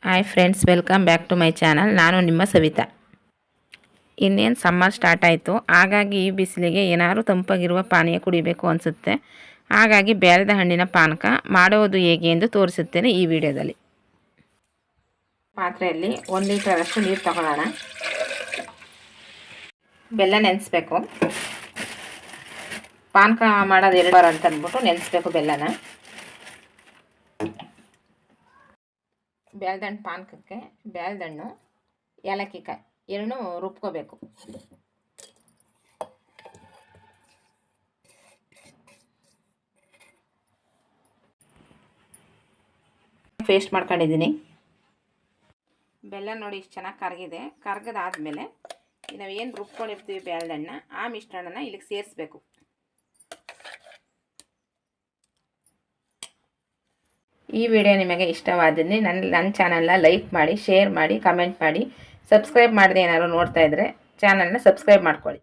Hi friends, welcome back to my channel. ನಾನು ನಿಮ್ಮ ಸವಿತಾ. ಇನ್ನೇನು ಸಮ್ಮರ್ ಸ್ಟಾರ್ಟ್ ಆಯಿತು. ಹಾಗಾಗಿ ಈ ಬಿಸಿಲಿಗೆ ಏನಾದರೂ ತಂಪಾಗಿರುವ ಪಾನೀಯ ಕುಡಿಬೇಕು ಅನಿಸುತ್ತೆ. ಹಾಗಾಗಿ ಬೇಲದ ಹಣ್ಣಿನ ಪಾನಕ ಮಾಡುವುದು ಹೇಗೆ ಎಂದು ತೋರಿಸುತ್ತೇನೆ ಈ ವಿಡಿಯೋದಲ್ಲಿ. ಪಾತ್ರೆಯಲ್ಲಿ 1 ಲೀಟರಷ್ಟು ನೀರು ತಗೊಳ್ಳೋಣ. ಬೆಲ್ಲ ನೆನೆಸ್ಬೇಕು. ಪಾನಕ ಮಾಡೋದು 2 ವಾರ ಅಂತ ಅಂದ್ಬಿಟ್ಟು ನೆನೆಸ್ಬೇಕು ಬೆಲ್ಲನ. ಬೇಲ್ದಣ್ಣು ಪಾನಕಕ್ಕೆ ಬೇಲ್ದಣ್ಣು, ಏಲಕ್ಕಿ ಕಾಯಿ ಎರಡೂ ರುಬ್ಕೋಬೇಕು. ಪೇಸ್ಟ್ ಮಾಡ್ಕೊಂಡಿದ್ದೀನಿ. ಬೆಲ್ಲ ನೋಡಿ ಇಷ್ಟು ಚೆನ್ನಾಗಿ ಕರಗಿದೆ. ಕರಗದಾದ್ಮೇಲೆ ನಾವು ಏನು ರುಬ್ಕೊಂಡಿರ್ತೀವಿ ಬೇಲ್ದಣ್ಣ, ಆ ಮಿಶ್ರಣನ ಇಲ್ಲಿಗೆ ಸೇರಿಸ್ಬೇಕು. ಈ ವಿಡಿಯೋ ನಿಮಗೆ ಇಷ್ಟವಾದಲ್ಲಿ ನನ್ನ ಚಾನಲ್ನ ಲೈಕ್ ಮಾಡಿ, ಶೇರ್ ಮಾಡಿ, ಕಮೆಂಟ್ ಮಾಡಿ. ಸಬ್ಸ್ಕ್ರೈಬ್ ಮಾಡದೆ ಏನಾದ್ರು ನೋಡ್ತಾ ಇದ್ದರೆ ಚಾನಲ್ನ ಸಬ್ಸ್ಕ್ರೈಬ್ ಮಾಡ್ಕೊಳ್ಳಿ.